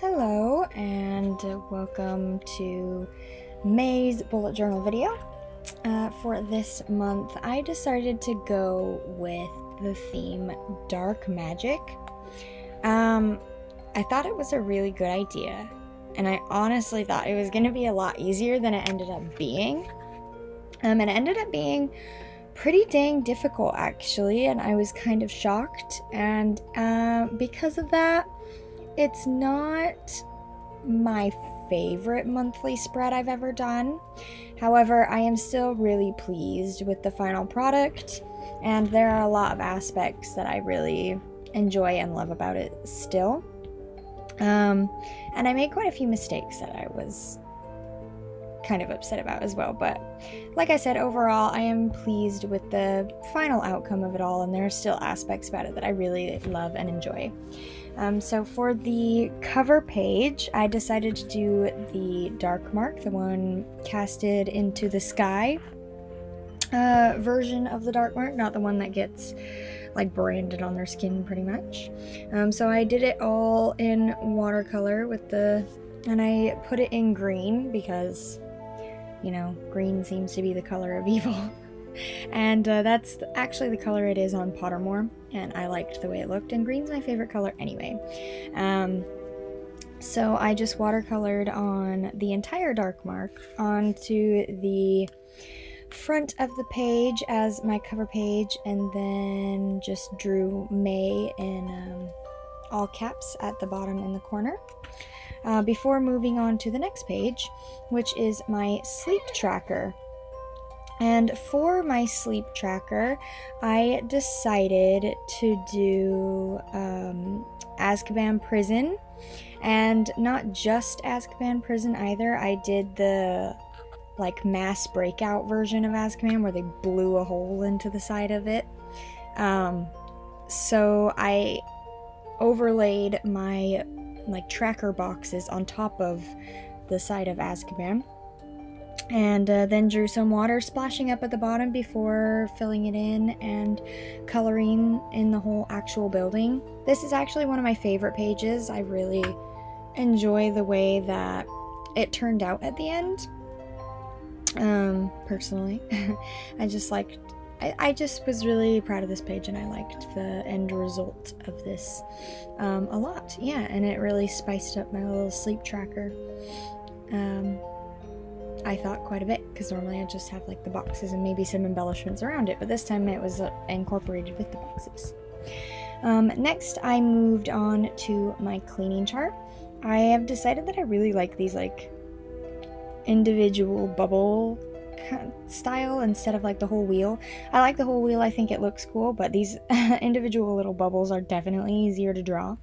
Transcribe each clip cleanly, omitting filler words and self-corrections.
Hello and welcome to May's bullet journal video. For this month, I decided to go with the theme Dark Magic. I thought it was a really good idea, and I honestly thought it was going to be a lot easier than it ended up being. And it ended up being pretty dang difficult, actually, and I was kind of shocked. And because of that, it's not my favorite monthly spread I've ever done. However, I am still really pleased with the final product, and there are a lot of aspects that I really enjoy and love about it still. And I made quite a few mistakes that I was kind of upset about as well, but like I said, overall I am pleased with the final outcome of it all, and there are still aspects about it that I really love and enjoy. So for the cover page, I decided to do the dark mark, the one casted into the sky version of the dark mark, not the one that gets like branded on their skin pretty much. So I did it all in watercolor and I put it in green because, you know, green seems to be the color of evil. And that's actually the color it is on Pottermore, and I liked the way it looked, and green's my favorite color anyway. So I just watercolored on the entire dark mark onto the front of the page as my cover page, and then just drew May in all caps at the bottom in the corner. Before moving on to the next page, which is my sleep tracker. And for my sleep tracker, I decided to do Azkaban Prison, and not just Azkaban Prison either. I did the like mass breakout version of Azkaban where they blew a hole into the side of it. So I overlaid my like tracker boxes on top of the side of Azkaban, and then drew some water splashing up at the bottom before filling it in and coloring in the whole actual building. This is actually one of my favorite pages. I really enjoy the way that it turned out at the end. Personally, I just was really proud of this page, and I liked the end result of this a lot. Yeah, and it really spiced up my little sleep tracker. I thought quite a bit, because normally I just have like the boxes and maybe some embellishments around it, but this time it was incorporated with the boxes. Next, I moved on to my cleaning chart. I have decided that I really like these like individual bubble style instead of like the whole wheel. I like the whole wheel, I think it looks cool, but these individual little bubbles are definitely easier to draw.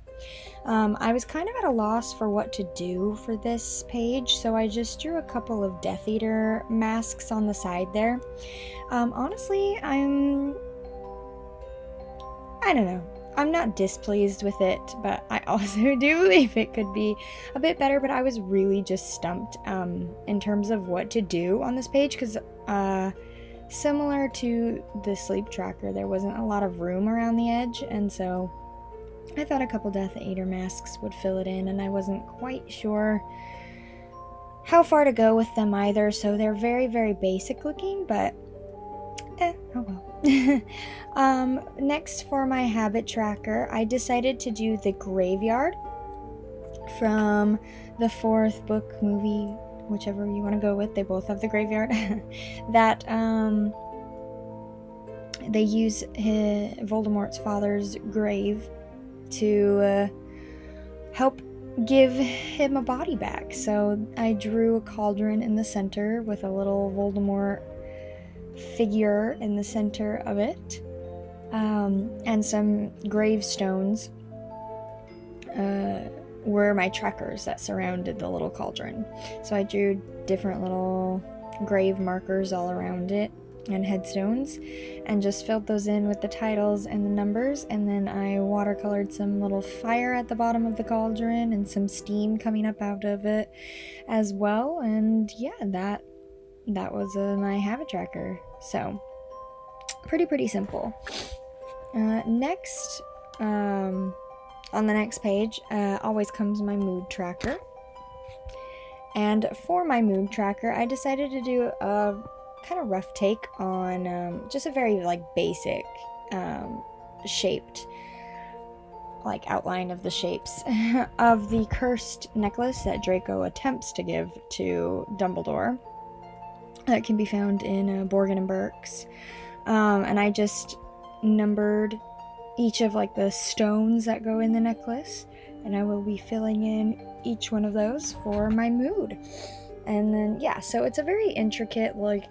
I was kind of at a loss for what to do for this page, so I just drew a couple of Death Eater masks on the side there. Honestly, I don't know. I'm not displeased with it, but I also do believe it could be a bit better, but I was really just stumped in terms of what to do on this page, because similar to the sleep tracker, there wasn't a lot of room around the edge, and so I thought a couple Death Eater masks would fill it in, and I wasn't quite sure how far to go with them either, so they're very, very basic looking, but oh well. Next, for my habit tracker, I decided to do the graveyard from the fourth book, movie, whichever you want to go with. They both have the graveyard. That they use Voldemort's father's grave to help give him a body back. So I drew a cauldron in the center with a little Voldemort figure in the center of it, and some gravestones were my trackers that surrounded the little cauldron. So I drew different little grave markers all around it and headstones, and just filled those in with the titles and the numbers, and then I watercolored some little fire at the bottom of the cauldron and some steam coming up out of it as well. And yeah, that was my habit tracker. So pretty simple. Next, On the next page always comes my mood tracker. And for my mood tracker, I decided to do a kind of rough take on just a very like basic shaped like outline of the shapes of the cursed necklace that Draco attempts to give to Dumbledore. That can be found in Borgin and Burke's. And I just numbered each of like the stones that go in the necklace, and I will be filling in each one of those for my mood. And then yeah, so it's a very intricate like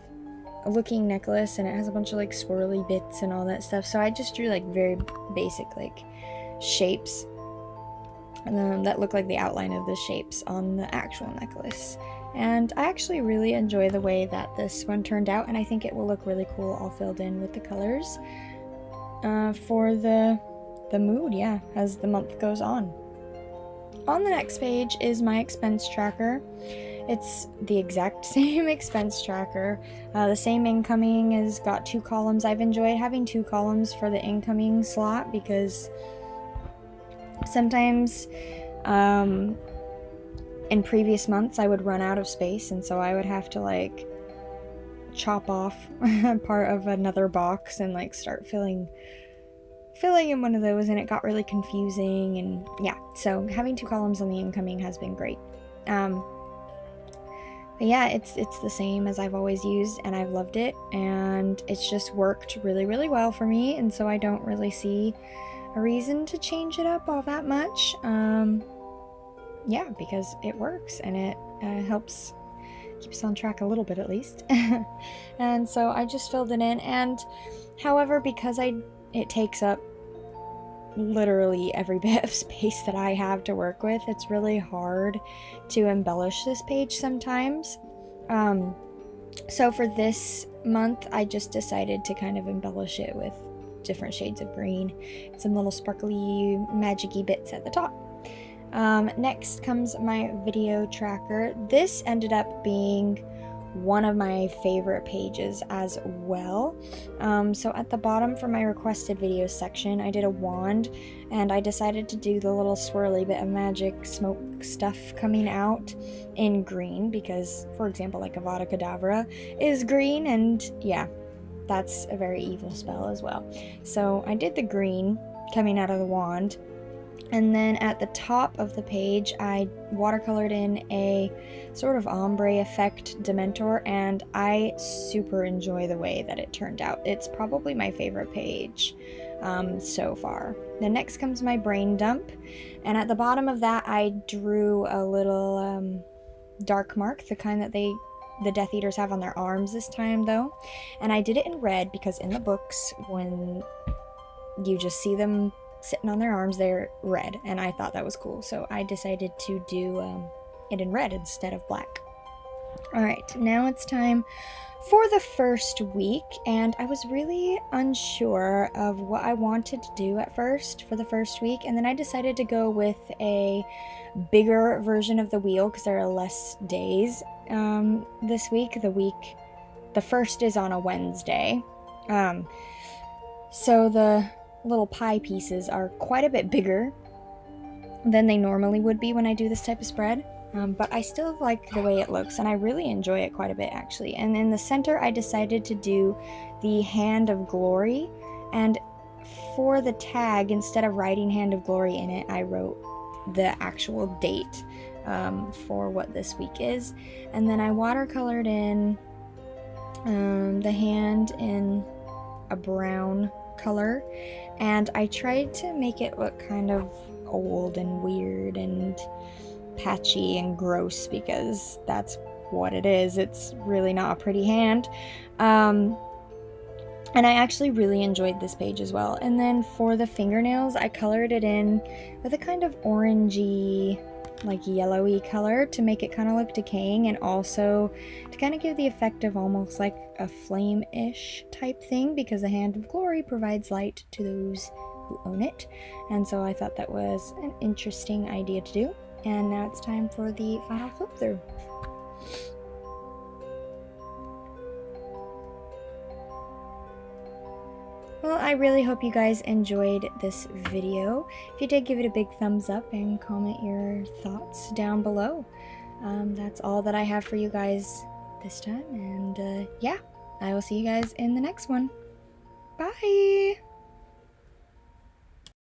looking necklace, and it has a bunch of like swirly bits and all that stuff. So I just drew like very basic like shapes that look like the outline of the shapes on the actual necklace. And I actually really enjoy the way that this one turned out, and I think it will look really cool all filled in with the colors for the mood, yeah, as the month goes on. On the next page is my expense tracker. It's the exact same expense tracker. The same incoming has got 2 columns. I've enjoyed having 2 columns for the incoming slot because sometimes in previous months I would run out of space, and so I would have to like chop off part of another box and like start filling in one of those, and it got really confusing. And yeah, so having 2 columns on the incoming has been great. But yeah, it's the same as I've always used, and I've loved it, and it's just worked really, really well for me, and so I don't really see a reason to change it up all that much. Yeah, because it works, and it helps keep us on track a little bit at least. And so I just filled it in, and however, because it takes up literally every bit of space that I have to work with, it's really hard to embellish this page sometimes. So for this month, I just decided to kind of embellish it with different shades of green, some little sparkly magic-y bits at the top. Next comes my video tracker. This ended up being one of my favorite pages as well. So at the bottom for my requested videos section, I did a wand, and I decided to do the little swirly bit of magic smoke stuff coming out in green because, for example, like Avada Kedavra is green, and yeah, that's a very evil spell as well. So I did the green coming out of the wand. And then at the top of the page, I watercolored in a sort of ombre effect Dementor, and I super enjoy the way that it turned out. It's probably my favorite page so far. Then next comes my brain dump, and at the bottom of that, I drew a little dark mark, the kind that the Death Eaters have on their arms this time, though. And I did it in red because in the books, when you just see them sitting on their arms, they're red, and I thought that was cool, so I decided to do it in red instead of black. Alright, now it's time for the first week, and I was really unsure of what I wanted to do at first for the first week, and then I decided to go with a bigger version of the wheel because there are less days this week. The first is on a Wednesday, so the little pie pieces are quite a bit bigger than they normally would be when I do this type of spread, but I still like the way it looks, and I really enjoy it quite a bit actually. And in the center, I decided to do the Hand of Glory, and for the tag, instead of writing Hand of Glory in it, I wrote the actual date for what this week is, and then I watercolored in the hand in a brown color, and I tried to make it look kind of old and weird and patchy and gross because that's what it is. It's really not a pretty hand. And I actually really enjoyed this page as well. And then for the fingernails, I colored it in with a kind of orangey, like yellowy color to make it kind of look decaying, and also to kind of give the effect of almost like a flame-ish type thing, because the Hand of Glory provides light to those who own it. And so I thought that was an interesting idea to do. And now it's time for the final flip through. Well, I really hope you guys enjoyed this video. If you did, give it a big thumbs up and comment your thoughts down below. That's all that I have for you guys this time, and yeah, I will see you guys in the next one. Bye!